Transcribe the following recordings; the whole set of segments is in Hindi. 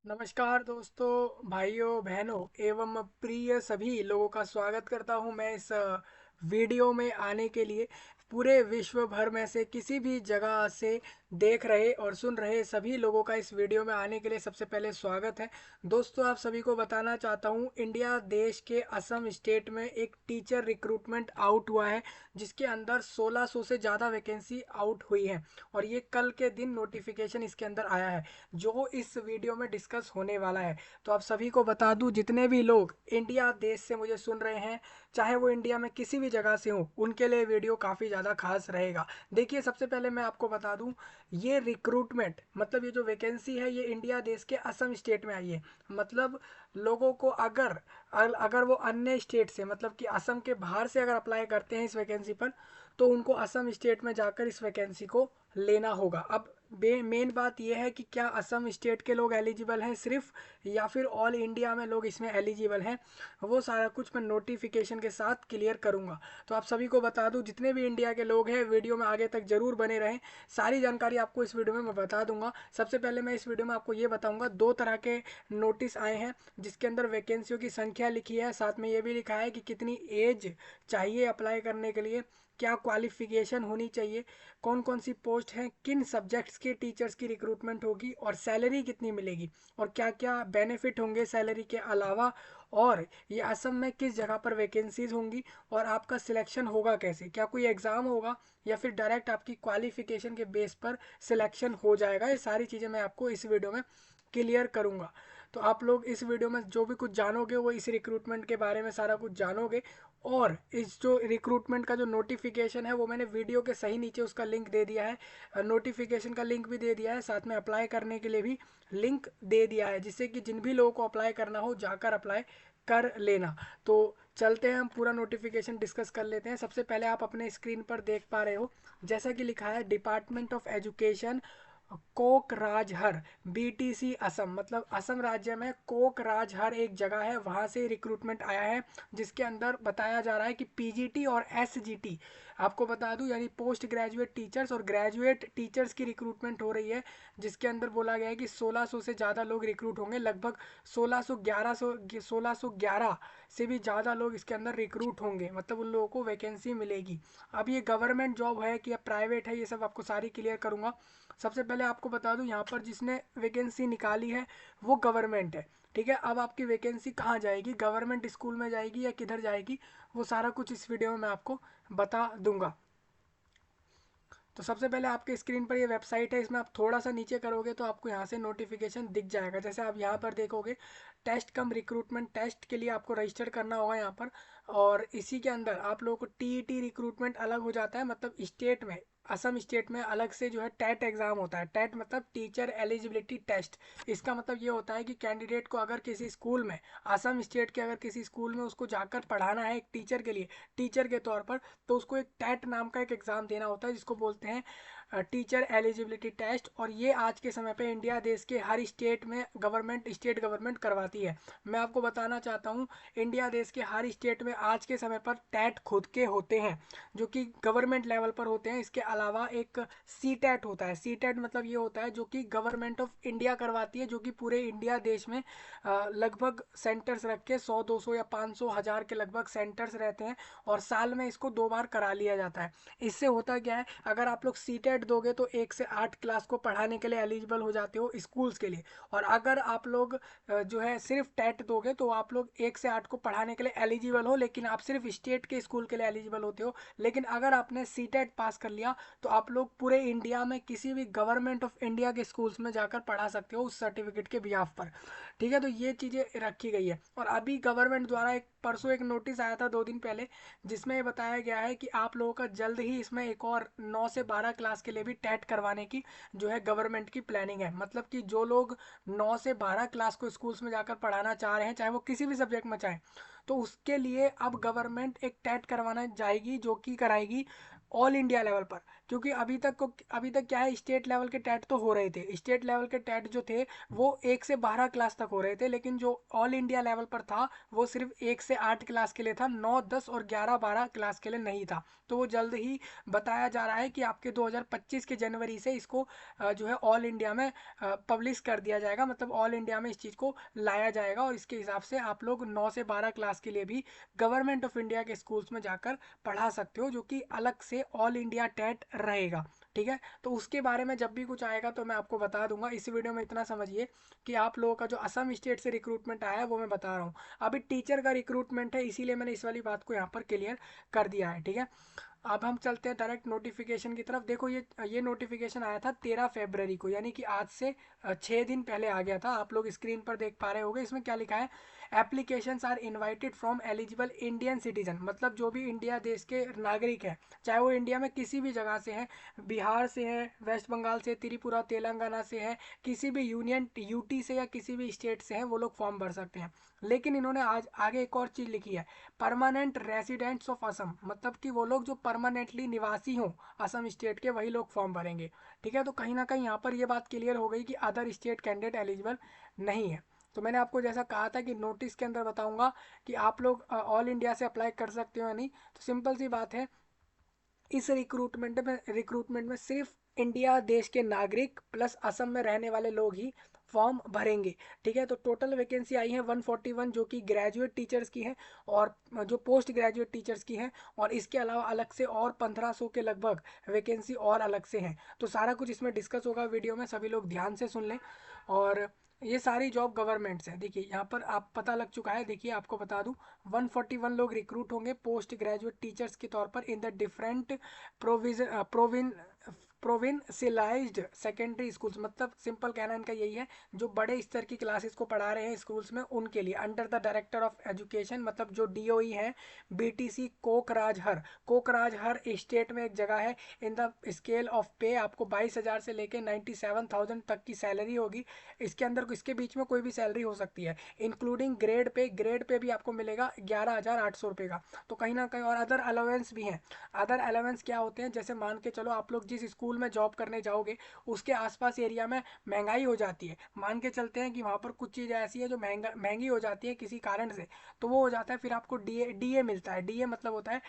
नमस्कार दोस्तों, भाइयों बहनों एवं प्रिय सभी लोगों का स्वागत करता हूं मैं इस वीडियो में आने के लिए। पूरे विश्व भर में से किसी भी जगह से देख रहे और सुन रहे सभी लोगों का इस वीडियो में आने के लिए सबसे पहले स्वागत है। दोस्तों, आप सभी को बताना चाहता हूं, इंडिया देश के असम स्टेट में एक टीचर रिक्रूटमेंट आउट हुआ है, जिसके अंदर 1600 से ज़्यादा वैकेंसी आउट हुई है और ये कल के दिन नोटिफिकेशन इसके अंदर आया है जो इस वीडियो में डिस्कस होने वाला है। तो आप सभी को बता दूं, जितने भी लोग इंडिया देश से मुझे सुन रहे हैं, चाहे वो इंडिया में किसी भी जगह से हो, उनके लिए वीडियो काफ़ी ज़्यादा खास रहेगा। देखिए, सबसे पहले मैं आपको बता दूं, ये रिक्रूटमेंट मतलब ये जो वैकेंसी है ये इंडिया देश के असम स्टेट में आई है। मतलब लोगों को अगर वो अन्य स्टेट से मतलब कि असम के बाहर से अगर अप्लाई करते हैं इस वैकेंसी पर, तो उनको असम स्टेट में जाकर इस वैकेंसी को लेना होगा। अब मेन बात यह है कि क्या असम स्टेट के लोग एलिजिबल हैं सिर्फ, या फिर ऑल इंडिया में लोग इसमें एलिजिबल हैं, वो सारा कुछ मैं नोटिफिकेशन के साथ क्लियर करूंगा। तो आप सभी को बता दूं, जितने भी इंडिया के लोग हैं वीडियो में आगे तक जरूर बने रहें। सारी जानकारी आपको इस वीडियो में मैं बता दूंगा। सबसे पहले मैं इस वीडियो में आपको ये बताऊंगा, दो तरह के नोटिस आए हैं जिसके अंदर वैकेंसियों की संख्या लिखी है, साथ में ये भी लिखा है कि कितनी एज चाहिए अप्लाई करने के लिए, क्या क्वालिफिकेशन होनी चाहिए, कौन कौन सी पोस्ट हैं, किन सब्जेक्ट्स के टीचर्स की रिक्रूटमेंट होगी और सैलरी कितनी मिलेगी और क्या क्या बेनिफिट होंगे सैलरी के अलावा, और ये असम में किस जगह पर वैकेंसीज होंगी और आपका सिलेक्शन होगा कैसे, क्या कोई एग्ज़ाम होगा या फिर डायरेक्ट आपकी क्वालिफिकेशन के बेस पर सिलेक्शन हो जाएगा। ये सारी चीज़ें मैं आपको इस वीडियो में क्लियर करूँगा। तो आप लोग इस वीडियो में जो भी कुछ जानोगे वो इस रिक्रूटमेंट के बारे में सारा कुछ जानोगे। और इस जो रिक्रूटमेंट का जो नोटिफिकेशन है वो मैंने वीडियो के सही नीचे उसका लिंक दे दिया है, नोटिफिकेशन का लिंक भी दे दिया है, साथ में अप्लाई करने के लिए भी लिंक दे दिया है, जिससे कि जिन भी लोगों को अप्लाई करना हो जाकर अप्लाई कर लेना। तो चलते हैं, हम पूरा नोटिफिकेशन डिस्कस कर लेते हैं। सबसे पहले आप अपने स्क्रीन पर देख पा रहे हो, जैसा कि लिखा है department of education Kokrajhar, BTC Assam, मतलब असम राज्य में कोकराझार एक जगह है, वहाँ से रिक्रूटमेंट आया है, जिसके अंदर बताया जा रहा है कि पीजीटी और एसजीटी, आपको बता दूं, यानी पोस्ट ग्रेजुएट टीचर्स और ग्रेजुएट टीचर्स की रिक्रूटमेंट हो रही है, जिसके अंदर बोला गया है कि 1600 से ज़्यादा लोग रिक्रूट होंगे। लगभग 1611 से भी ज़्यादा लोग इसके अंदर रिक्रूट होंगे, मतलब उन लोगों को वैकेंसी मिलेगी। अब ये गवर्नमेंट जॉब है कि या प्राइवेट है, ये सब आपको सारी क्लियर करूँगा। सबसे पहले आपको बता दूं, यहाँ पर जिसने वैकेंसी निकाली है वो गवर्नमेंट है। ठीक है, अब आपकी वैकेंसी कहाँ जाएगी, गवर्नमेंट स्कूल में जाएगी या किधर जाएगी, वो सारा कुछ इस वीडियो में मैं आपको बता दूंगा। तो सबसे पहले आपके स्क्रीन पर ये वेबसाइट है, इसमें आप थोड़ा सा नीचे करोगे तो आपको यहाँ से नोटिफिकेशन दिख जाएगा। जैसे आप यहाँ पर देखोगे, टेस्ट कम रिक्रूटमेंट, टेस्ट के लिए आपको रजिस्टर करना होगा यहाँ पर। और इसी के अंदर आप लोगों को टीईटी रिक्रूटमेंट अलग हो जाता है, मतलब स्टेट में, असम स्टेट में अलग से जो है टेट एग्ज़ाम होता है। टेट मतलब टीचर एलिजिबिलिटी टेस्ट। इसका मतलब ये होता है कि कैंडिडेट को अगर किसी स्कूल में, असम स्टेट के अगर किसी स्कूल में उसको जाकर पढ़ाना है एक टीचर के लिए, टीचर के तौर पर, तो उसको एक टेट नाम का एक एग्ज़ाम देना होता है, जिसको बोलते हैं टीचर एलिजिबिलिटी टेस्ट। और ये आज के समय पे इंडिया देश के हर स्टेट में स्टेट गवर्नमेंट करवाती है। मैं आपको बताना चाहता हूँ, इंडिया देश के हर स्टेट में आज के समय पर टेट खुद के होते हैं, जो कि गवर्नमेंट लेवल पर होते हैं। इसके अलावा एक सी टेट होता है। सी टेट मतलब ये होता है जो कि गवर्नमेंट ऑफ इंडिया करवाती है, जो कि पूरे इंडिया देश में लगभग सेंटर्स रख के 100 200 या 500 1000 के लगभग सेंटर्स रहते हैं, और साल में इसको 2 बार करा लिया जाता है। इससे होता क्या है, अगर आप लोग सी टेट दोगे तो 1 से 8 क्लास को पढ़ाने के लिए एलिजिबल हो जाते हो स्कूल्स के लिए। और अगर आप लोग जो है सिर्फ टेट दोगे तो आप लोग 1 से 8 को पढ़ाने के लिए एलिजिबल हो, लेकिन आप सिर्फ स्टेट के स्कूल के लिए एलिजिबल होते हो। लेकिन अगर आपने सी टेट पास कर लिया तो आप लोग पूरे इंडिया में किसी भी गवर्नमेंट ऑफ इंडिया के स्कूल्स में जाकर पढ़ा सकते हो उस सर्टिफिकेट के बिहाफ पर। ठीक है, तो ये चीज़ें रखी गई है। और अभी गवर्नमेंट द्वारा एक परसों एक नोटिस आया था 2 दिन पहले, जिसमें ये बताया गया है कि आप लोगों का जल्द ही इसमें एक और 9 से 12 क्लास के लिए भी टेट करवाने की जो है गवर्नमेंट की प्लानिंग है। मतलब कि जो लोग 9 से 12 क्लास को स्कूल्स में जाकर पढ़ाना चाह रहे हैं, चाहे वो किसी भी सब्जेक्ट में चाहे, तो उसके लिए अब गवर्नमेंट एक टेट करवाना जाएगी, जो कि कराएगी ऑल इंडिया लेवल पर, क्योंकि अभी तक क्या है, स्टेट लेवल के टेट तो हो रहे थे, स्टेट लेवल के टेट जो थे वो 1 से 12 क्लास तक हो रहे थे, लेकिन जो ऑल इंडिया लेवल पर था वो सिर्फ 1 से 8 क्लास के लिए था, 9, 10 और 11, 12 क्लास के लिए नहीं था। तो वो जल्द ही बताया जा रहा है कि आपके 2025 के जनवरी से इसको जो है ऑल इंडिया में पब्लिश कर दिया जाएगा, मतलब ऑल इंडिया में इस चीज़ को लाया जाएगा, और इसके हिसाब से आप लोग 9 से 12 क्लास के लिए भी गवर्नमेंट ऑफ इंडिया के स्कूल्स में जाकर पढ़ा सकते हो, जो कि अलग से ऑल इंडिया टेट रहेगा। ठीक है, तो उसके बारे में जब भी कुछ आएगा तो मैं आपको बता दूंगा। इस वीडियो में इतना समझिए कि आप लोगों का जो असम स्टेट से रिक्रूटमेंट आया है वो मैं बता रहा हूँ। अभी टीचर का रिक्रूटमेंट है, इसीलिए मैंने इस वाली बात को यहाँ पर क्लियर कर दिया है। ठीक है, अब हम चलते हैं डायरेक्ट नोटिफिकेशन की तरफ। देखो ये नोटिफिकेशन आया था 13 फरवरी को, यानी कि आज से 6 दिन पहले आ गया था। आप लोग स्क्रीन पर देख पा रहे होंगे, इसमें क्या लिखा है, applications are invited from eligible Indian citizen, मतलब जो भी इंडिया देश के नागरिक हैं, चाहे वो इंडिया में किसी भी जगह से हैं, बिहार से हैं, वेस्ट बंगाल से, त्रिपुरा, तेलंगाना से है, किसी भी यूनियन यूटी से या किसी भी स्टेट से हैं, वो लोग फॉर्म भर सकते हैं। लेकिन इन्होंने आज आगे एक और चीज़ लिखी है, परमानेंट रेसिडेंट्स ऑफ असम, मतलब कि वो लोग जो परमानेंटली निवासी हों असम स्टेट के, वही लोग फॉर्म भरेंगे। ठीक है, तो कहीं ना कहीं यहाँ पर ये बात क्लियर हो गई कि अदर स्टेट कैंडिडेट एलिजिबल नहीं है। तो मैंने आपको जैसा कहा था कि नोटिस के अंदर बताऊंगा कि आप लोग ऑल इंडिया से अप्लाई कर सकते हो या नहीं। तो सिंपल सी बात है, इस रिक्रूटमेंट में सिर्फ इंडिया देश के नागरिक प्लस असम में रहने वाले लोग ही फॉर्म भरेंगे। ठीक है, तो टोटल वैकेंसी आई है 141, जो कि ग्रेजुएट टीचर्स की है और जो पोस्ट ग्रेजुएट टीचर्स की है, और इसके अलावा अलग से और 1500 के लगभग वैकेंसी और अलग से हैं। तो सारा कुछ इसमें डिस्कस होगा वीडियो में, सभी लोग ध्यान से सुन लें। और ये सारी जॉब गवर्नमेंट्स हैं। देखिए यहाँ पर आप पता लग चुका है, देखिए आपको बता दूं, 141 लोग रिक्रूट होंगे पोस्ट ग्रेजुएट टीचर्स के तौर पर in the different provincialised secondary schools, मतलब सिंपल कहना इनका यही है, जो बड़े स्तर की क्लासेस को पढ़ा रहे हैं स्कूल्स में उनके लिए, under the director of education, मतलब जो डीओई है, बीटीसी कोकराझार। कोकराझार स्टेट में एक जगह है। इन द स्केल ऑफ पे आपको 22,000 से लेके 97,000 तक की सैलरी होगी। इसके अंदर इसके बीच में कोई भी सैलरी हो सकती है, इंक्लूडिंग ग्रेड पे भी आपको मिलेगा 11,800 रुपये का। तो कहीं ना कहीं और अदर अलाउंस भी हैं। अदर अलाउंस क्या होते हैं, जैसे मान के चलो आप लोग जिस स्कूल में जॉब करने जाओगे उसके आसपास एरिया में महंगाई हो जाती है, मान के चलते हैं कि वहाँ पर कुछ चीज़ें ऐसी है जो महंगी हो जाती है किसी कारण से, तो वो हो जाता है, फिर आपको डीए मिलता है। डीए मतलब होता है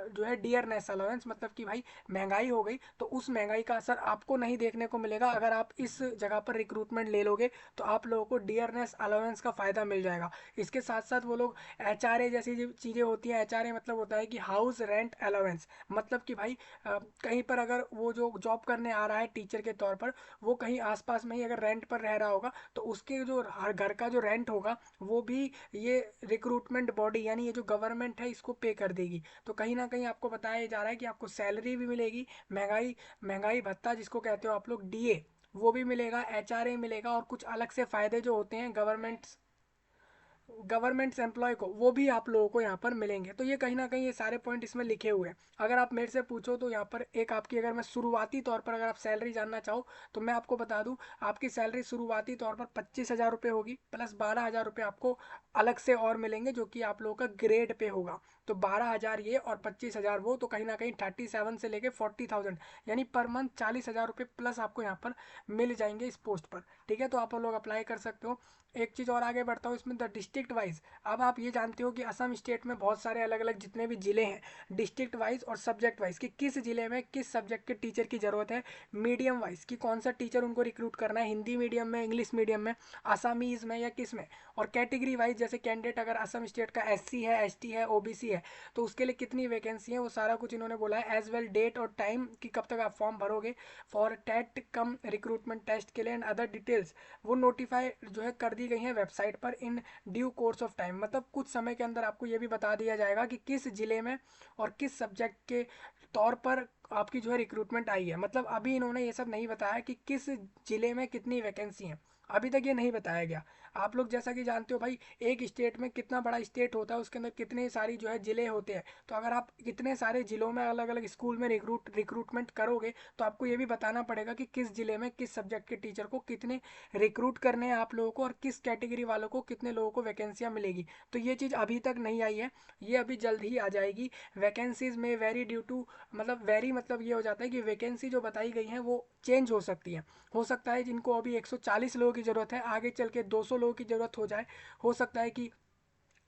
जो है डियरनेस अलाउंस, मतलब कि भाई महंगाई हो गई तो उस महंगाई का असर आपको नहीं देखने को मिलेगा। अगर आप इस जगह पर रिक्रूटमेंट ले लोगे तो आप लोगों को डियरनेस अलाउंस का फ़ायदा मिल जाएगा। इसके साथ साथ वो लोग एचआरए जैसी जो चीज़ें होती हैं, एचआरए मतलब होता है कि हाउस रेंट अलाउंस, मतलब कि भाई कहीं पर अगर वो जो जॉब करने आ रहा है टीचर के तौर पर, वो कहीं आसपास में ही अगर रेंट पर रह रहा होगा तो उसके जो हर घर का जो रेंट होगा वो भी ये रिक्रूटमेंट बॉडी यानी ये जो गवर्नमेंट है इसको पे कर देगी। तो कहीं ना कहीं आपको बताया जा रहा है कि आपको सैलरी भी मिलेगी, महंगाई भत्ता जिसको कहते हो आप लोग डीए, वो भी मिलेगा, एचआरए मिलेगा, और कुछ अलग से फ़ायदे जो होते हैं गवर्नमेंट्स एम्प्लॉय को, वो भी आप लोगों को यहाँ पर मिलेंगे। तो ये कहीं ना कहीं ये सारे पॉइंट इसमें लिखे हुए हैं। अगर आप मेरे से पूछो तो यहाँ पर एक आपकी, अगर मैं शुरुआती तौर पर अगर आप सैलरी जानना चाहो तो मैं आपको बता दूँ, आपकी सैलरी शुरुआती तौर पर 25,000 रुपये होगी, प्लस 12,000 रुपये आपको अलग से और मिलेंगे, जो कि आप लोगों का ग्रेड पे होगा। तो 12,000 ये और 25,000 वो, तो कहीं ना कहीं 37 से लेके 40,000, यानी पर मंथ 40,000 रुपये प्लस आपको यहाँ पर मिल जाएंगे इस पोस्ट पर। ठीक है, तो आप लोग अप्लाई कर सकते हो। एक चीज़ और आगे बढ़ता हूँ इसमें, द डिस्ट्रिक्ट वाइज। अब आप ये जानते हो कि असम स्टेट में बहुत सारे अलग अलग जितने भी ज़िले हैं, डिस्ट्रिक्ट वाइज और सब्जेक्ट वाइज, कि किस ज़िले में किस सब्जेक्ट के टीचर की ज़रूरत है, मीडियम वाइज कि कौन सा टीचर उनको रिक्रूट करना है, हिंदी मीडियम में, इंग्लिश मीडियम में, आसामीज़ में या किस में, और कैटेगरी वाइज जैसे कैंडिडेट अगर असम स्टेट का एससी है, एसटी है, ओबीसी है, तो उसके लिए कितनी वैकेंसी है, वो सारा कुछ इन्होंने बोला है। एज वेल डेट और टाइम कि कब तक आप फॉर्म भरोगे for TET cum recruitment test के लिए, एंड अदर डिटेल्स वो नोटिफाई जो है कर दी गई है वेबसाइट पर in due course of time, मतलब कुछ समय के अंदर आपको ये भी बता दिया जाएगा कि किस जिले में और किस सब्जेक्ट के तौर पर आपकी जो है रिक्रूटमेंट आई है। मतलब अभी इन्होंने ये सब नहीं बताया कि किस ज़िले में कितनी वैकेंसी है, अभी तक ये नहीं बताया गया। आप लोग जैसा कि जानते हो भाई, एक स्टेट में कितना बड़ा स्टेट होता है, उसके अंदर कितने सारी जो है ज़िले होते हैं। तो अगर आप इतने सारे ज़िलों में अलग अलग स्कूल में रिक्रूटमेंट करोगे तो आपको ये भी बताना पड़ेगा कि किस ज़िले में किस सब्जेक्ट के टीचर को कितने रिक्रूट करने हैं आप लोगों को, और किस कैटेगरी वालों को कितने लोगों को वैकेंसियाँ मिलेगी। तो ये चीज़ अभी तक नहीं आई है, ये अभी जल्द ही आ जाएगी। वैकेंसीज में वेरी ड्यू टू, मतलब वेरी मतलब ये हो जाता है कि वैकेंसी जो बताई गई हैं वो चेंज हो सकती है। हो सकता है जिनको अभी 140 लोगों की ज़रूरत है, आगे चल के 200 लोगों की ज़रूरत हो जाए। हो सकता है कि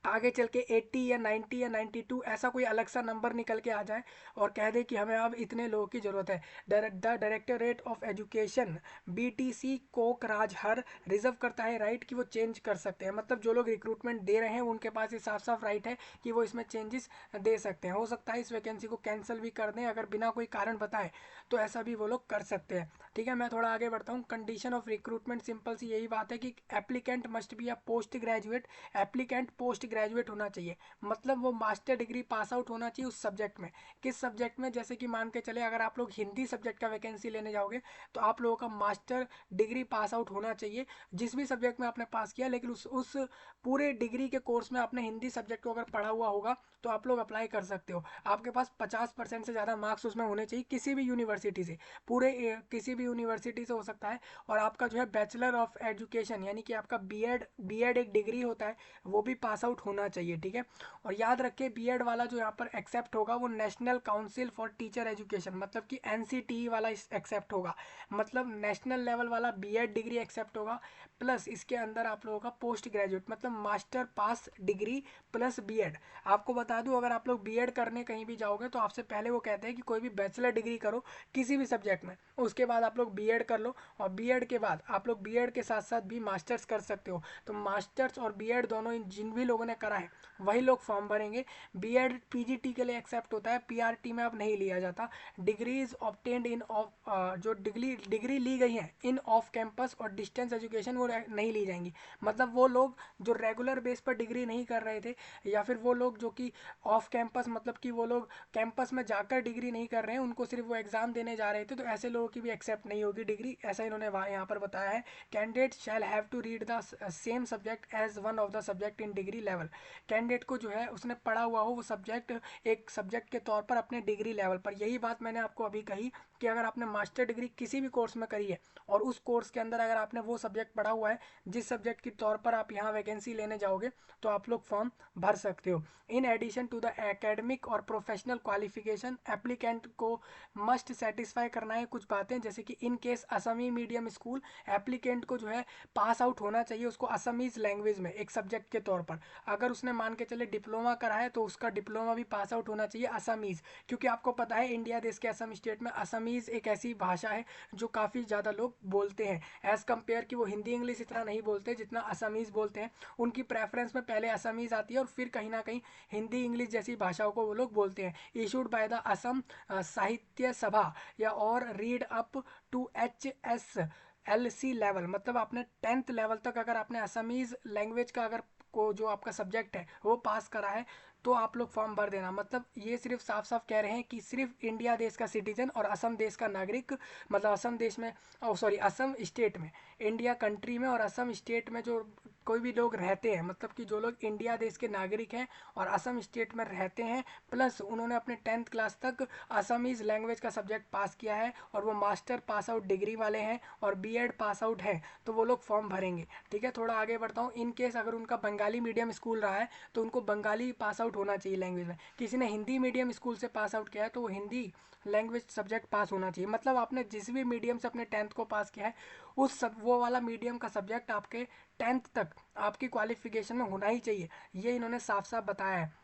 आगे चल के 80 या 90 या 92 ऐसा कोई अलग सा नंबर निकल के आ जाए और कह दे कि हमें अब इतने लोगों की ज़रूरत है। The directorate of education BTC Kokrajhar reserve करता है राइट कि वो चेंज कर सकते हैं। मतलब जो लोग रिक्रूटमेंट दे रहे हैं उनके पास ये साफ साफ राइट है कि वो इसमें चेंजेस दे सकते हैं। हो सकता है इस वैकेंसी को कैंसिल भी कर दें, अगर बिना कोई कारण बताए तो ऐसा भी वो लोग कर सकते हैं। ठीक है, मैं थोड़ा आगे बढ़ता हूँ। कंडीशन ऑफ रिक्रूटमेंट सिंपल सी यही बात है कि applicant must be a post graduate. Applicant post graduate होना चाहिए, मतलब वो मास्टर डिग्री पास आउट होना चाहिए उस सब्जेक्ट में। किस सब्जेक्ट में? जैसे कि मान के चले अगर आप लोग हिंदी सब्जेक्ट का वैकेंसी लेने जाओगे तो आप लोगों का मास्टर डिग्री पास आउट होना चाहिए जिस भी सब्जेक्ट में आपने पास किया। लेकिन उस पूरे डिग्री के कोर्स में आपने हिंदी सब्जेक्ट को अगर पढ़ा हुआ होगा तो आप लोग अप्लाई कर सकते हो। आपके पास 50% से ज़्यादा मार्क्स उसमें होने चाहिए किसी भी यूनिवर्सिटी से, पूरे किसी भी यूनिवर्सिटी से हो सकता है। और आपका जो है बैचलर ऑफ एजुकेशन यानी कि आपका बीएड एक डिग्री होता है, वो भी पास आउट होना चाहिए। ठीक है, और याद रखिए बीएड वाला जो यहाँ पर एक्सेप्ट होगा वो national council for teacher education, मतलब कि NCTE वाला एक्सेप्ट होगा। मतलब नेशनल लेवल वाला बीएड डिग्री एक्सेप्ट होगा, प्लस इसके अंदर आप लोगों का पोस्ट ग्रेजुएट मतलब master pass degree plus BEd. आपको बता दूं अगर आप लोग बीएड करने कहीं भी जाओगे तो आपसे पहले वो कहते हैं कि कोई भी बैचलर डिग्री करो किसी भी सब्जेक्ट में, उसके बाद आप लोग बीएड कर लो, और बीएड के बाद आप लोग बीएड के साथ साथ भी मास्टर्स कर सकते हो। तो मास्टर्स और बीएड दोनों जिन भी लोगों ने करा है वही लोग फॉर्म भरेंगे। बीएड पीजीटी के लिए एक्सेप्ट होता है, पीआरटी में अब नहीं लिया जाता। डिग्रीज ऑब्टेन्ड इन ऑफ, जो डिग्री ली गई है इन ऑफ कैंपस और डिस्टेंस एजुकेशन वो नहीं ली जाएंगी। मतलब वो लोग जो रेगुलर बेस पर डिग्री नहीं कर रहे थे, या फिर वो लोग जो कि ऑफ कैंपस मतलब कि वो लोग कैंपस में जाकर डिग्री नहीं कर रहे हैं, उनको सिर्फ वो एग्जाम देने जा रहे थे, तो ऐसे लोगों की भी एक्सेप्ट नहीं होगी डिग्री, ऐसा इन्होंने यहाँ पर बताया है। Candidate shall have to read the same subject as one of the subject in degree level. Candidate को जो है उसने पढ़ा हुआ हो वो सब्जेक्ट एक सब्जेक्ट के तौर पर अपने डिग्री लेवल पर। यही बात मैंने आपको अभी कही कि अगर आपने मास्टर डिग्री किसी भी कोर्स में करी है और उस कोर्स के अंदर अगर आपने वो सब्जेक्ट पढ़ा हुआ है जिस सब्जेक्ट के तौर पर आप यहाँ वैकेंसी लेने जाओगे तो आप लोग फॉर्म भर सकते हो। In addition to the academic और प्रोफेशनल क्वालिफिकेशन एप्लीकेंट को मस्ट सेटिस्फाई करना है कुछ बातें, जैसे कि in case Assamese medium school, applicant को जो है पास आउट होना चाहिए उसको असमीज लैंग्वेज में एक सब्जेक्ट के तौर पर। अगर उसने मान के चले डिप्लोमा करा है तो उसका डिप्लोमा भी पास आउट होना चाहिए असमीज, क्योंकि आपको पता है इंडिया देश के असम स्टेट में असमीज एक ऐसी भाषा है जो काफ़ी ज़्यादा लोग बोलते हैं एज़ कम्पेयर कि वो हिंदी इंग्लिश इतना नहीं बोलते जितना असमीज़ बोलते हैं। उनकी प्रेफरेंस में पहले असमीज़ आती है और फिर कहीं ना कहीं हिंदी इंग्लिश जैसी भाषाओं को वो लोग बोलते हैं। इशूड बाय द असम साहित्य सभा या और read up to HSLC level, मतलब आपने 10th लेवल तक अगर आपने असमीज़ लैंग्वेज का अगर को जो आपका सब्जेक्ट है वो पास करा है तो आप लोग फॉर्म भर देना। मतलब ये सिर्फ साफ साफ कह रहे हैं कि सिर्फ इंडिया देश का सिटीजन और असम देश का नागरिक, मतलब असम देश में, सॉरी असम स्टेट में, इंडिया कंट्री में और असम स्टेट में जो कोई भी लोग रहते हैं, मतलब कि जो लोग इंडिया देश के नागरिक हैं और असम स्टेट में रहते हैं, प्लस उन्होंने अपने 10th क्लास तक असमीज़ लैंग्वेज का सब्जेक्ट पास किया है और वो मास्टर पास आउट डिग्री वाले हैं और बीएड पास आउट है, तो वो लोग फॉर्म भरेंगे। ठीक है, थोड़ा आगे बढ़ता हूँ। इन केस अगर उनका बंगाली मीडियम स्कूल रहा है तो उनको बंगाली पास आउट होना चाहिए लैंग्वेज में। किसी ने हिंदी मीडियम स्कूल से पास आउट किया है तो वो हिंदी लैंग्वेज सब्जेक्ट पास होना चाहिए। मतलब आपने जिस भी मीडियम से अपने 10th को पास किया है उस सब वो वाला मीडियम का सब्जेक्ट आपके 10th तक आपकी क्वालिफिकेशन में होना ही चाहिए, ये इन्होंने साफ साफ बताया है।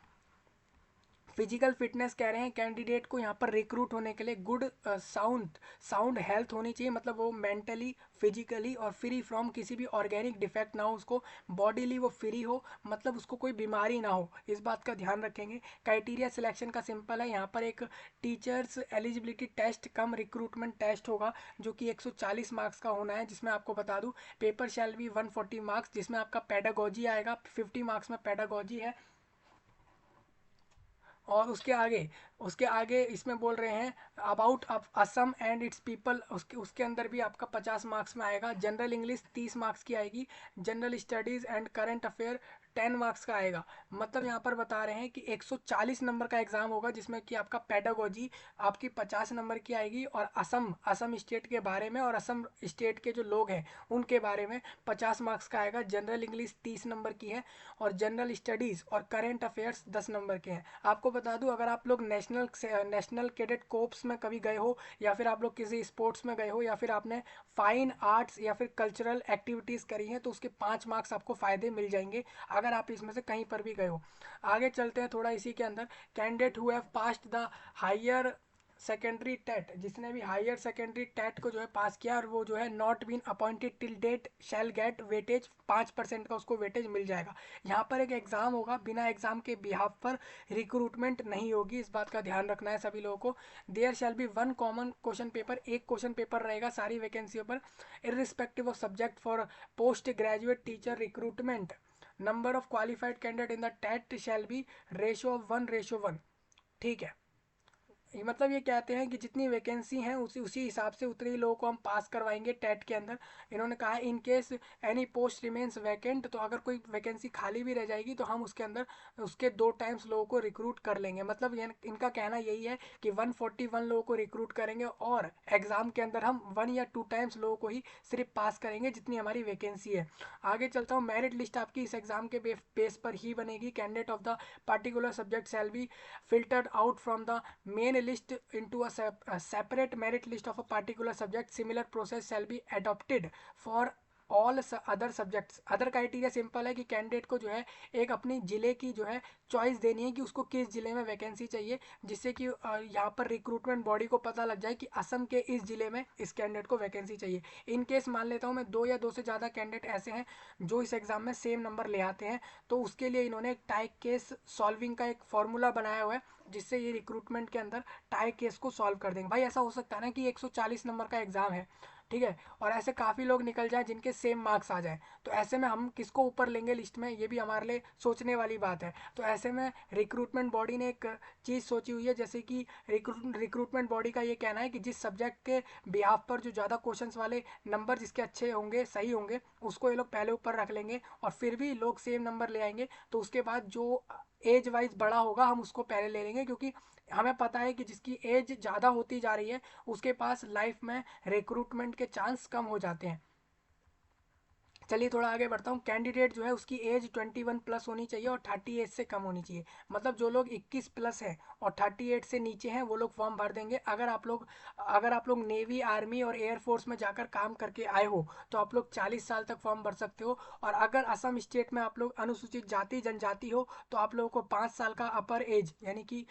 फिजिकल फिटनेस कह रहे हैं कैंडिडेट को यहाँ पर रिक्रूट होने के लिए गुड साउंड हेल्थ होनी चाहिए, मतलब वो मेंटली फिजिकली और फ्री फ्रॉम किसी भी ऑर्गेनिक डिफेक्ट ना हो, उसको बॉडीली वो फ्री हो, मतलब उसको कोई बीमारी ना हो, इस बात का ध्यान रखेंगे। क्राइटेरिया सिलेक्शन का सिंपल है, यहाँ पर एक टीचर्स एलिजिबिलिटी टेस्ट कम रिक्रूटमेंट टेस्ट होगा जो कि 140 मार्क्स का होना है, जिसमें आपको बता दूँ पेपर शैल भी 140 मार्क्स, जिसमें आपका पेडागोजी आएगा, 50 मार्क्स में पेडागोजी है और उसके आगे इसमें बोल रहे हैं about Assam and it's people, उसके अंदर भी आपका 50 मार्क्स में आएगा। जनरल इंग्लिश 30 मार्क्स की आएगी। General studies and current affair 10 marks का आएगा। मतलब यहाँ पर बता रहे हैं कि 140 नंबर का एग्जाम होगा, जिसमें कि आपका पेडागोजी आपकी 50 नंबर की आएगी, और असम असम स्टेट के बारे में और असम स्टेट के जो लोग हैं उनके बारे में 50 मार्क्स का आएगा। जनरल इंग्लिश 30 नंबर की है, और जनरल स्टडीज़ और करंट अफेयर्स 10 नंबर के हैं। आपको बता दूं, अगर आप लोग नेशनल कैडेट कोर्प्स में कभी गए हो, या फिर आप लोग किसी स्पोर्ट्स में गए हो, या फिर आपने फाइन आर्ट्स या फिर कल्चरल एक्टिविटीज़ करी हैं, तो उसके 5 मार्क्स आपको फ़ायदे मिल जाएंगे अगर आप इसमें से कहीं पर भी गए हो। आगे चलते हैं थोड़ा इसी के अंदर। Candidate who have passed the higher secondary TET, जिसने भी हायर सेकेंडरी टेट को जो है पास किया और वो जो है not been appointed till date shall get weightage, 5% का उसको वेटेज मिल जाएगा। यहाँ पर एक एग्जाम होगा, बिना एग्जाम के बिहाफ पर रिक्रूटमेंट नहीं होगी, इस बात का ध्यान रखना है सभी लोगों को। There shall be one common question paper, एक क्वेश्चन पेपर रहेगा सारी वैकेंसियों पर, irrespective of subject for post graduate teacher recruitment. Number of qualified candidate in the TET shall be ratio of 1:1। ठीक है, मतलब ये कहते हैं कि जितनी वैकेंसी हैं उसी उसी हिसाब से उतने ही लोगों को हम पास करवाएंगे टेट के अंदर। इन्होंने कहा in case any post remains vacant, तो अगर कोई वैकेंसी खाली भी रह जाएगी तो हम उसके अंदर उसके 2 टाइम्स लोगों को रिक्रूट कर लेंगे। मतलब ये इनका कहना यही है कि 141 लोगों को रिक्रूट करेंगे, और एग्जाम के अंदर हम 1 या 2 टाइम्स लोगों को ही सिर्फ पास करेंगे जितनी हमारी वैकेंसी है। आगे चलता हूँ। मेरिट लिस्ट आपकी इस एग्जाम के बेस पर ही बनेगी। Candidate of the particular subject shall be filtered out from the main list into a separate merit list of a particular subject. Similar process shall be adopted for all other subjects. Other criteria simple है कि कैंडिडेट को जो है एक अपनी ज़िले की जो है चॉइस देनी है कि उसको किस ज़िले में वैकेंसी चाहिए, जिससे कि यहाँ पर रिक्रूटमेंट बॉडी को पता लग जाए कि असम के इस ज़िले में इस कैंडिडेट को वैकेंसी चाहिए। इन केस मान लेता हूँ मैं 2 या 2 से ज़्यादा कैंडिडेट ऐसे हैं जो इस एग्ज़ाम में सेम नंबर ले आते हैं, तो उसके लिए इन्होंने एक टाई केस सॉल्विंग का एक फॉर्मूला बनाया हुआ है, जिससे ये रिक्रूटमेंट के अंदर टाई केस को सॉल्व कर देंगे। भाई ऐसा हो सकता है ना कि 140 नंबर का एग्जाम है, ठीक है, और ऐसे काफ़ी लोग निकल जाएं जिनके सेम मार्क्स आ जाएं, तो ऐसे में हम किसको ऊपर लेंगे लिस्ट में, ये भी हमारे लिए सोचने वाली बात है। तो ऐसे में रिक्रूटमेंट बॉडी ने एक चीज़ सोची हुई है, जैसे कि रिक्रूटमेंट बॉडी का ये कहना है कि जिस सब्जेक्ट के बिहाफ पर जो ज़्यादा क्वेश्चंस वाले नंबर जिसके अच्छे होंगे, सही होंगे, उसको ये लोग पहले ऊपर रख लेंगे, और फिर भी लोग सेम नंबर ले आएंगे, तो उसके बाद जो एज वाइज बड़ा होगा हम उसको पहले ले लेंगे, क्योंकि हमें पता है कि जिसकी एज ज़्यादा होती जा रही है उसके पास लाइफ में रिक्रूटमेंट के चांस कम हो जाते हैं। चलिए थोड़ा आगे बढ़ता हूँ। कैंडिडेट जो है उसकी एज 21 प्लस होनी चाहिए और 38 से कम होनी चाहिए। मतलब जो लोग 21 प्लस है और 38 से नीचे हैं वो लोग फॉर्म भर देंगे। अगर आप लोग नेवी, आर्मी और एयरफोर्स में जाकर काम करके आए हो तो आप लोग 40 साल तक फॉर्म भर सकते हो। और अगर असम स्टेट में आप लोग अनुसूचित जाति जनजाति हो तो आप लोगों को 5 साल का अपर एज यानी कि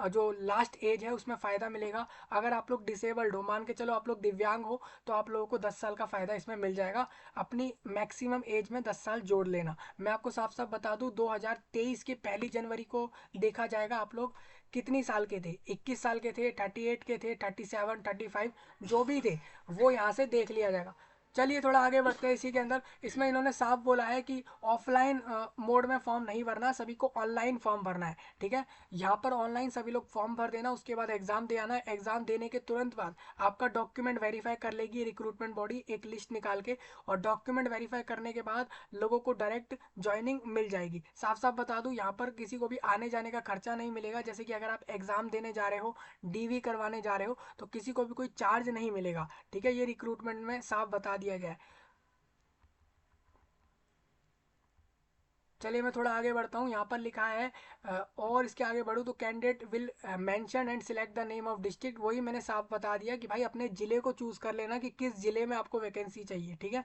जो लास्ट एज है उसमें फ़ायदा मिलेगा। अगर आप लोग डिसेबल्ड हो, मान के चलो आप लोग दिव्यांग हो, तो आप लोगों को 10 साल का फ़ायदा इसमें मिल जाएगा। अपनी मैक्सिमम एज में 10 साल जोड़ लेना। मैं आपको साफ साफ बता दूं, 2023 की 1 जनवरी को देखा जाएगा आप लोग कितनी साल के थे, 21 साल के थे, 38 के थे, 37, 35 जो भी थे वो यहाँ से देख लिया जाएगा। चलिए थोड़ा आगे बढ़ते हैं इसी के अंदर। इसमें इन्होंने साफ बोला है कि ऑफलाइन मोड में फॉर्म नहीं भरना, सभी को ऑनलाइन फॉर्म भरना है। ठीक है, यहाँ पर ऑनलाइन सभी लोग फॉर्म भर देना, उसके बाद एग्जाम दे आना है। एग्जाम देने के तुरंत बाद आपका डॉक्यूमेंट वेरीफाई कर लेगी रिक्रूटमेंट बॉडी एक लिस्ट निकाल के, और डॉक्यूमेंट वेरीफाई करने के बाद लोगों को डायरेक्ट ज्वाइनिंग मिल जाएगी। साफ साफ बता दूं, यहाँ पर किसी को भी आने जाने का खर्चा नहीं मिलेगा। जैसे कि अगर आप एग्जाम देने जा रहे हो, डीवी करवाने जा रहे हो, तो किसी को भी कोई चार्ज नहीं मिलेगा। ठीक है, ये रिक्रूटमेंट में साफ बता दिया गया है। चलिए मैं थोड़ा आगे बढ़ता हूँ। यहाँ पर लिखा है और इसके आगे बढ़ूँ तो candidate will mention and select the name of district. वही मैंने साफ बता दिया कि भाई अपने ज़िले को चूज़ कर लेना कि किस ज़िले में आपको वैकेंसी चाहिए। ठीक है,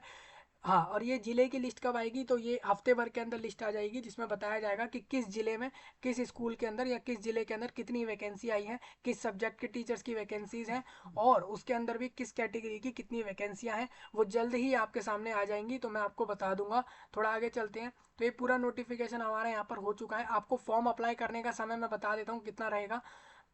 हाँ, और ये ज़िले की लिस्ट कब आएगी, तो ये हफ्ते भर के अंदर लिस्ट आ जाएगी, जिसमें बताया जाएगा कि किस ज़िले में, किस स्कूल के अंदर या किस ज़िले के अंदर कितनी वैकेंसी आई है, किस सब्जेक्ट के टीचर्स की वैकेंसीज हैं, और उसके अंदर भी किस कैटेगरी की कितनी वैकेंसियाँ हैं। वो जल्द ही आपके सामने आ जाएंगी, तो मैं आपको बता दूंगा। थोड़ा आगे चलते हैं। तो ये पूरा नोटिफिकेशन हमारा यहाँ पर हो चुका है। आपको फॉर्म अप्लाई करने का समय मैं बता देता हूँ कितना रहेगा।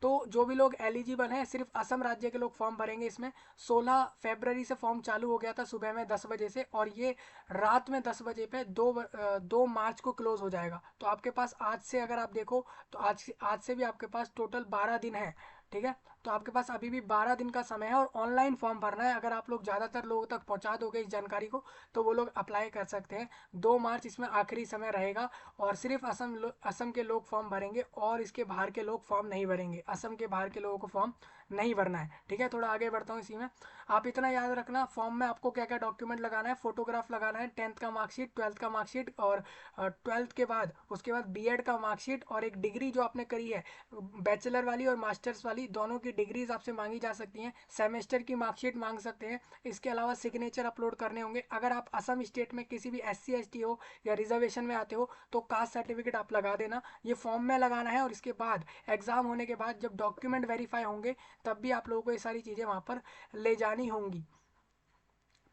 तो जो भी लोग एलिजिबल हैं सिर्फ असम राज्य के लोग फॉर्म भरेंगे इसमें। 16 फरवरी से फॉर्म चालू हो गया था सुबह में 10 बजे से, और ये रात में 10 बजे पे 2 मार्च को क्लोज हो जाएगा। तो आपके पास आज से अगर आप देखो तो आज से भी आपके पास टोटल 12 दिन है। ठीक है, तो आपके पास अभी भी 12 दिन का समय है, और ऑनलाइन फॉर्म भरना है। अगर आप लोग ज़्यादातर लोगों तक पहुंचा दोगे इस जानकारी को तो वो लोग अप्लाई कर सकते हैं। 2 मार्च इसमें आखिरी समय रहेगा, और सिर्फ असम के लोग फॉर्म भरेंगे, और इसके बाहर के लोग फॉर्म नहीं भरेंगे। असम के बाहर के लोगों को फॉर्म नहीं भरना है। ठीक है, थोड़ा आगे बढ़ता हूँ इसी में। आप इतना याद रखना, फॉर्म में आपको क्या क्या डॉक्यूमेंट लगाना है। फोटोग्राफ लगाना है, 10th का मार्कशीट, 12th का मार्कशीट, और 12th के बाद उसके बाद बीएड का मार्कशीट, और एक डिग्री जो आपने करी है बैचलर वाली और मास्टर्स वाली, दोनों की डिग्रीज आपसे मांगी जा सकती हैं। सेमेस्टर की मार्कशीट मांग सकते हैं। इसके अलावा सिग्नेचर अपलोड करने होंगे। अगर आप असम स्टेट में किसी भी SC ST हो या रिजर्वेशन में आते हो तो कास्ट सर्टिफिकेट आप लगा देना। ये फॉर्म में लगाना है, और इसके बाद एग्जाम होने के बाद जब डॉक्यूमेंट वेरीफाई होंगे तब भी आप लोगों को ये सारी चीज़ें वहाँ पर ले जानी होंगी।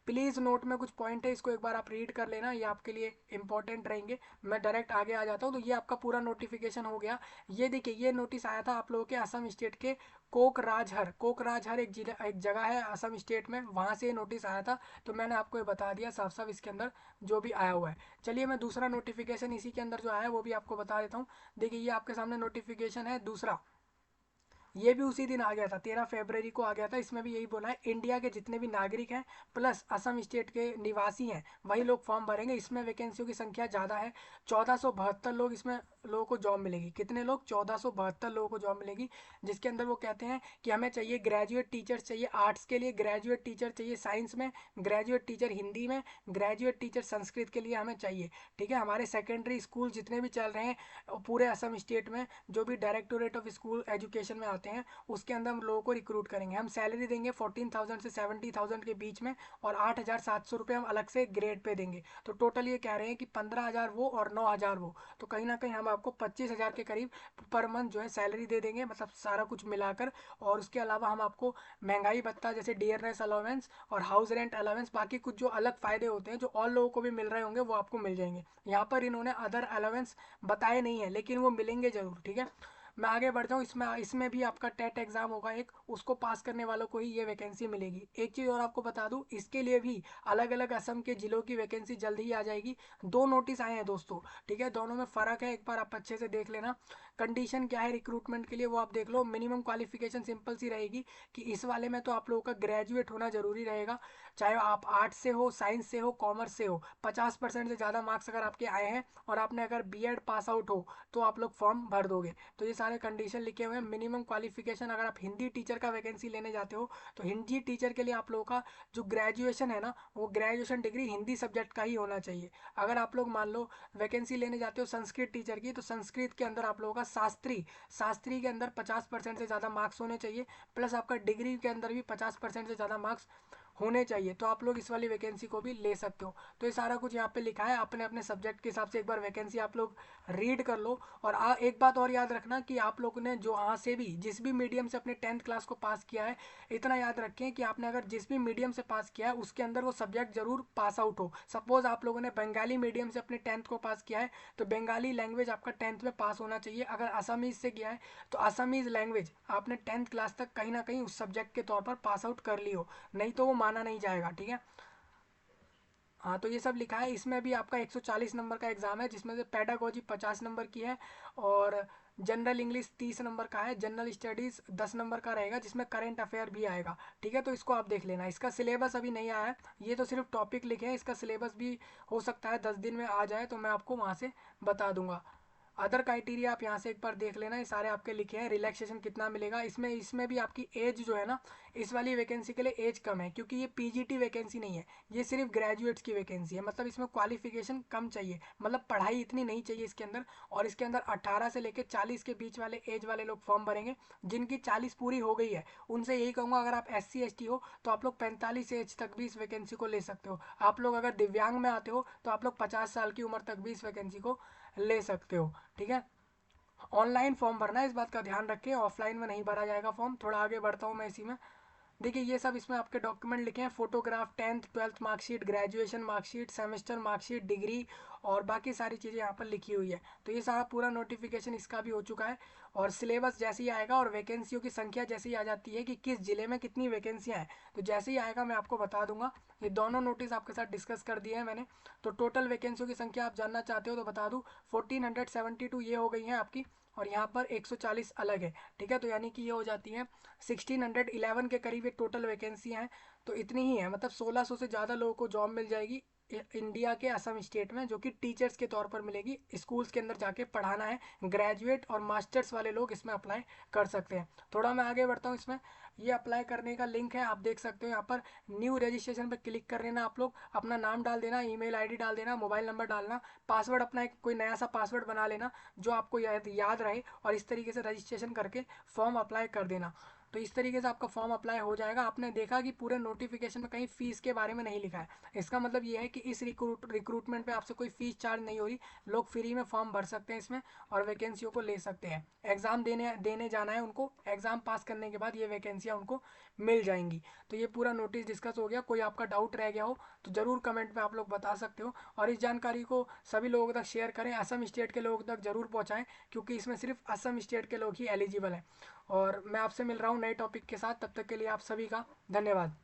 प्लीज़ नोट में कुछ पॉइंट है, इसको एक बार आप रीड कर लेना, ये आपके लिए इंपॉर्टेंट रहेंगे। मैं डायरेक्ट आगे आ जाता हूँ। तो ये आपका पूरा नोटिफिकेशन हो गया। ये देखिए, ये नोटिस आया था आप लोगों के असम स्टेट के कोकराझार एक जिला, एक जगह है असम स्टेट में, वहाँ से ये नोटिस आया था। तो मैंने आपको ये बता दिया साफ साफ इसके अंदर जो भी आया हुआ है। चलिए मैं दूसरा नोटिफिकेशन इसी के अंदर जो आया है वो भी आपको बता देता हूँ। देखिए, ये आपके सामने नोटिफिकेशन है दूसरा। ये भी उसी दिन आ गया था, 13 फरवरी को आ गया था। इसमें भी यही बोला है, इंडिया के जितने भी नागरिक हैं प्लस असम स्टेट के निवासी हैं वही लोग फॉर्म भरेंगे। इसमें वैकेंसियों की संख्या ज़्यादा है, 1472 लोग इसमें लोगों को जॉब मिलेगी। कितने लोग? 1472 लोगों को जॉब मिलेगी। जिसके अंदर वो कहते हैं कि हमें चाहिए ग्रेजुएट टीचर्स चाहिए आर्ट्स के लिए, ग्रेजुएट टीचर चाहिए साइंस में, ग्रेजुएट टीचर हिंदी में, ग्रेजुएट टीचर संस्कृत के लिए हमें चाहिए। ठीक है, हमारे सेकेंडरी स्कूल जितने भी चल रहे हैं पूरे असम स्टेट में, जो भी डायरेक्टोरेट ऑफ स्कूल एजुकेशन में आते हैं उसके अंदर हम लोगों को रिक्रूट करेंगे। हम सैलरी देंगे 14,000 से 70,000 के बीच में, और 8,700 रुपये हम अलग से ग्रेड पे देंगे। तो टोटल ये कह रहे हैं कि 15,000 वो और 9,000 वो, तो कहीं ना कहीं हम आपको 25,000 के करीब पर मंथ जो है सैलरी दे देंगे, मतलब सारा कुछ मिलाकर। और उसके अलावा हम आपको महंगाई भत्ता जैसे डियरनेस अलाउंस और हाउस रेंट अलाउंस, बाकी कुछ जो अलग फ़ायदे होते हैं जो और लोगों को भी मिल रहे होंगे वो आपको मिल जाएंगे। यहाँ पर इन्होंने अदर अलाउंस बताए नहीं है, लेकिन वो मिलेंगे ज़रूर। ठीक है, मैं आगे बढ़ जाऊँ। इसमें भी आपका टेट एग्जाम होगा एक, उसको पास करने वालों को ही ये वैकेंसी मिलेगी। एक चीज़ और आपको बता दूँ, इसके लिए भी अलग अलग असम के जिलों की वैकेंसी जल्द ही आ जाएगी। 2 नोटिस आए हैं दोस्तों। ठीक है, दोनों में फ़र्क है, एक बार आप अच्छे से देख लेना। कंडीशन क्या है रिक्रूटमेंट के लिए वो आप देख लो। मिनिमम क्वालिफिकेशन सिंपल सी रहेगी कि इस वाले में तो आप लोगों का ग्रेजुएट होना जरूरी रहेगा, चाहे आप आर्ट्स से हो, साइंस से हो, कॉमर्स से हो। 50% से ज़्यादा मार्क्स अगर आपके आए हैं और आपने अगर बीएड पास आउट हो तो आप लोग फॉर्म भर दोगे। तो ये सारे कंडीशन लिखे हुए हैं। मिनिमम क्वालिफिकेशन, अगर आप हिंदी टीचर का वैकेंसी लेने जाते हो तो हिंदी टीचर के लिए आप लोगों का जो ग्रेजुएशन है ना, वो ग्रेजुएशन डिग्री हिंदी सब्जेक्ट का ही होना चाहिए। अगर आप लोग मान लो वैकेंसी लेने जाते हो संस्कृत टीचर की, तो संस्कृत के अंदर आप लोगों का शास्त्री के अंदर 50% से ज़्यादा मार्क्स होने चाहिए, प्लस आपका डिग्री के अंदर भी 50% से ज़्यादा मार्क्स होने चाहिए। तो आप लोग इस वाली वैकेंसी को भी ले सकते हो। तो ये सारा कुछ यहाँ पे लिखा है, अपने अपने सब्जेक्ट के हिसाब से एक बार वैकेंसी आप लोग रीड कर लो। और एक बात और याद रखना कि आप लोगों ने जो यहाँ से भी जिस भी मीडियम से अपने 10th क्लास को पास किया है, इतना याद रखें कि आपने अगर जिस भी मीडियम से पास किया है उसके अंदर वो सब्जेक्ट जरूर पास आउट हो। सपोज आप लोगों ने बंगाली मीडियम से अपने 10th को पास किया है तो बंगाली लैंग्वेज आपका 10th में पास होना चाहिए। अगर असमीज से किया है तो असमीज लैंग्वेज आपने 10th क्लास तक कहीं ना कहीं उस सब्जेक्ट के तौर पर पास आउट कर ली हो, नहीं तो वो माना नहीं जाएगा। ठीक है, हाँ, तो ये सब लिखा है। इसमें भी आपका 140 नंबर का एग्ज़ाम है, जिसमें से पेडागोजी 50 नंबर की है, और जनरल इंग्लिश 30 नंबर का है, जनरल स्टडीज़ 10 नंबर का रहेगा, जिसमें करंट अफेयर भी आएगा। ठीक है, तो इसको आप देख लेना। इसका सिलेबस अभी नहीं आया है, ये तो सिर्फ टॉपिक लिखे हैं। इसका सिलेबस भी हो सकता है 10 दिन में आ जाए, तो मैं आपको वहाँ से बता दूंगा। अदर क्राइटेरिया आप यहाँ से एक बार देख लेना, ये सारे आपके लिखे हैं। रिलैक्सेशन कितना मिलेगा, इसमें इसमें भी आपकी एज जो है ना, इस वाली वैकेंसी के लिए एज कम है, क्योंकि ये पीजीटी वैकेंसी नहीं है, ये सिर्फ ग्रेजुएट्स की वैकेंसी है। मतलब इसमें क्वालिफिकेशन कम चाहिए, मतलब पढ़ाई इतनी नहीं चाहिए इसके अंदर। और इसके अंदर 18 से लेकर 40 के बीच वाले एज वाले लोग फॉर्म भरेंगे। जिनकी 40 पूरी हो गई है उनसे यही कहूँगा, अगर आप SC ST हो तो आप लोग 45 एज तक भी इस वैकेंसी को ले सकते हो। आप लोग अगर दिव्यांग में आते हो तो आप लोग 50 साल की उम्र तक भी इस वैकेंसी को ले सकते हो। ठीक है, ऑनलाइन फॉर्म भरना है, इस बात का ध्यान रखें, ऑफलाइन में नहीं भरा जाएगा फॉर्म। थोड़ा आगे बढ़ता हूँ मैं इसी में। देखिए ये सब इसमें आपके डॉक्यूमेंट लिखे हैं, photograph, 10th 12th marksheet, graduation marksheet, semester marksheet, degree और बाकी सारी चीज़ें यहाँ पर लिखी हुई है। तो ये सारा पूरा नोटिफिकेशन इसका भी हो चुका है। और सिलेबस जैसे ही आएगा और वैकेंसियों की संख्या जैसे ही आ जाती है कि किस जिले में कितनी वैकेंसियाँ हैं, तो जैसे ही आएगा मैं आपको बता दूंगा। ये दोनों नोटिस आपके साथ डिस्कस कर दिए हैं मैंने। तो टोटल वैकेंसियों की संख्या आप जानना चाहते हो तो बता दूँ, 1472 ये हो गई हैं आपकी, और यहाँ पर 140 अलग है। ठीक है, तो यानी कि ये हो जाती है 1611 के करीब एक टोटल वैकेंसी हैं। तो इतनी ही है, मतलब 1600 से ज़्यादा लोगों को जॉब मिल जाएगी इंडिया के असम स्टेट में, जो कि टीचर्स के तौर पर मिलेगी। स्कूल्स के अंदर जाके पढ़ाना है। ग्रेजुएट और मास्टर्स वाले लोग इसमें अप्लाई कर सकते हैं। थोड़ा मैं आगे बढ़ता हूँ इसमें। ये अप्लाई करने का लिंक है, आप देख सकते हो यहाँ पर। न्यू रजिस्ट्रेशन पर क्लिक कर लेना, आप लोग अपना नाम डाल देना, ईमेल आईडी डाल देना, मोबाइल नंबर डालना, पासवर्ड अपना एक कोई नया सा पासवर्ड बना लेना जो आपको याद रहे, और इस तरीके से रजिस्ट्रेशन करके फॉर्म अप्लाई कर देना। तो इस तरीके से आपका फॉर्म अप्लाई हो जाएगा। आपने देखा कि पूरे नोटिफिकेशन में कहीं फीस के बारे में नहीं लिखा है। इसका मतलब ये है कि इस रिक्रूटमेंट पे आपसे कोई फीस चार्ज नहीं हो रही। लोग फ्री में फॉर्म भर सकते हैं इसमें और वैकेंसियों को ले सकते हैं। एग्ज़ाम देने देने जाना है उनको, एग्ज़ाम पास करने के बाद ये वैकेंसियाँ उनको मिल जाएंगी। तो ये पूरा नोटिस डिस्कस हो गया। कोई आपका डाउट रह गया हो तो ज़रूर कमेंट में आप लोग बता सकते हो। और इस जानकारी को सभी लोगों तक शेयर करें, असम स्टेट के लोगों तक ज़रूर पहुँचाएँ, क्योंकि इसमें सिर्फ असम स्टेट के लोग ही एलिजिबल हैं। और मैं आपसे मिल रहा हूँ नए टॉपिक के साथ, तब तक के लिए आप सभी का धन्यवाद।